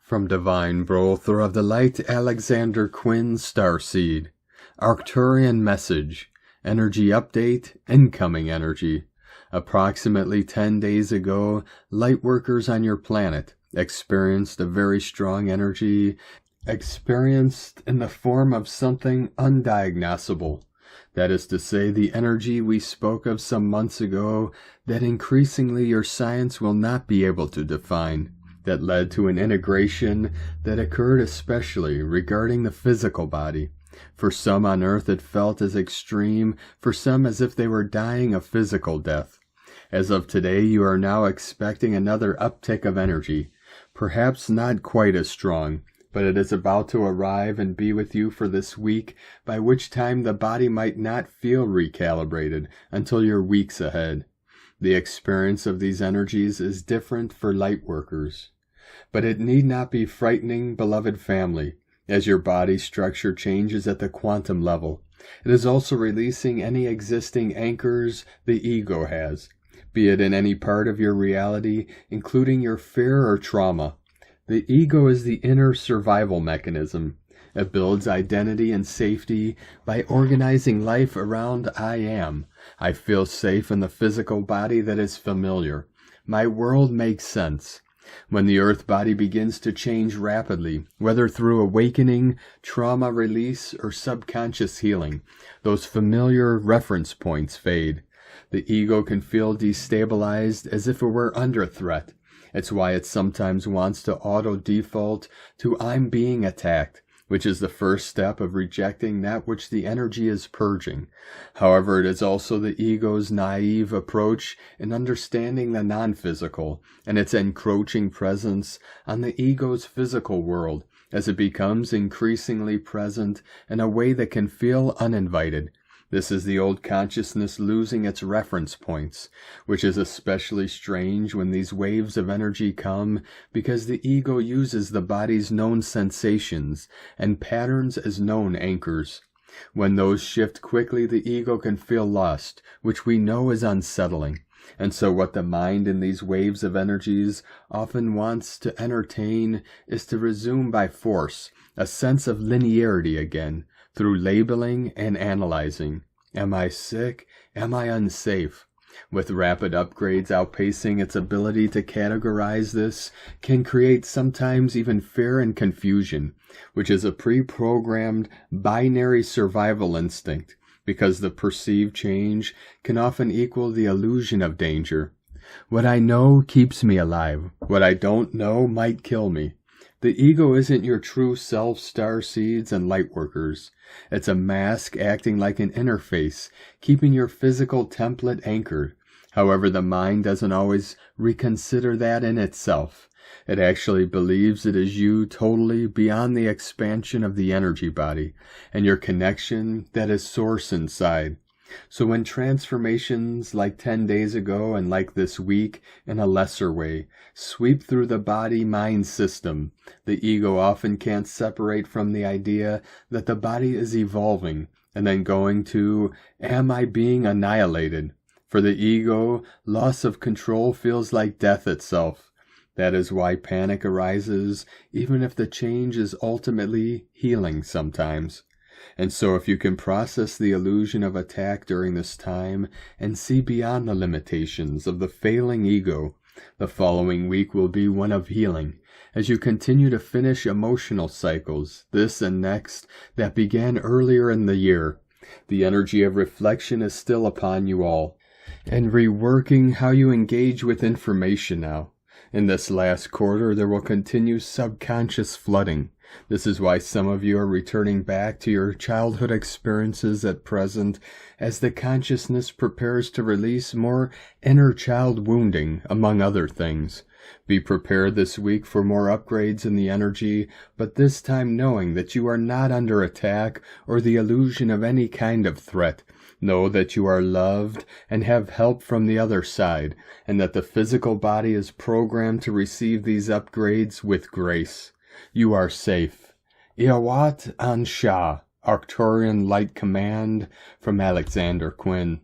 From Divine Brother of the Light, Alexander Quinn, Starseed. Arcturian message. Energy update. Incoming energy. Approximately 10 days ago, Lightworkers on your planet experienced a very strong energy, experienced in the form of something undiagnosable. That is to say, the energy we spoke of some months ago that increasingly your science will not be able to define. That led to an integration that occurred especially regarding the physical body. For some on Earth it felt as extreme, for some as if they were dying a physical death. As of today you are now expecting another uptick of energy, perhaps not quite as strong, but it is about to arrive and be with you for this week, by which time the body might not feel recalibrated until you're weeks ahead. The experience of these energies is different for Lightworkers. But it need not be frightening, beloved family, as your body structure changes at the quantum level. It is also releasing any existing anchors the ego has, be it in any part of your reality, including your fear or trauma. The ego is the inner survival mechanism. It builds identity and safety by organizing life around I am. I feel safe in the physical body that is familiar. My world makes sense. When the earth body begins to change rapidly, whether through awakening, trauma release, or subconscious healing, those familiar reference points fade. The ego can feel destabilized as if it were under threat. It's why it sometimes wants to auto-default to I'm being attacked, which is the first step of rejecting that which the energy is purging. However, it is also the ego's naive approach in understanding the non-physical and its encroaching presence on the ego's physical world as it becomes increasingly present in a way that can feel uninvited. This is the old consciousness losing its reference points, which is especially strange when these waves of energy come because the ego uses the body's known sensations and patterns as known anchors. When those shift quickly, the ego can feel lost, which we know is unsettling. And so what the mind in these waves of energies often wants to entertain is to resume by force a sense of linearity again, through labeling and analyzing. Am I sick? Am I unsafe? With rapid upgrades outpacing its ability to categorize this, can create sometimes even fear and confusion, which is a pre-programmed binary survival instinct, because the perceived change can often equal the illusion of danger. What I know keeps me alive. What I don't know might kill me. The ego isn't your true self, starseeds and lightworkers. It's a mask acting like an interface, keeping your physical template anchored. However, the mind doesn't always reconsider that in itself. It actually believes it is you totally beyond the expansion of the energy body, and your connection that is source inside. So when transformations like 10 days ago and like this week in a lesser way sweep through the body-mind system, the ego often can't separate from the idea that the body is evolving and then going to, am I being annihilated? For the ego, loss of control feels like death itself. That is why panic arises, even if the change is ultimately healing sometimes. And so if you can process the illusion of attack during this time and see beyond the limitations of the failing ego, the following week will be one of healing, as you continue to finish emotional cycles, this and next, that began earlier in the year. The energy of reflection is still upon you all, and reworking how you engage with information now. In this last quarter, there will continue subconscious flooding. This is why some of you are returning back to your childhood experiences at present, as the consciousness prepares to release more inner child wounding, among other things. Be prepared this week for more upgrades in the energy, but this time knowing that you are not under attack or the illusion of any kind of threat. Know that you are loved and have help from the other side, and that the physical body is programmed to receive these upgrades with grace. You are safe. Iawat Ansha, Arcturian Light Command, from Alexander Quinn.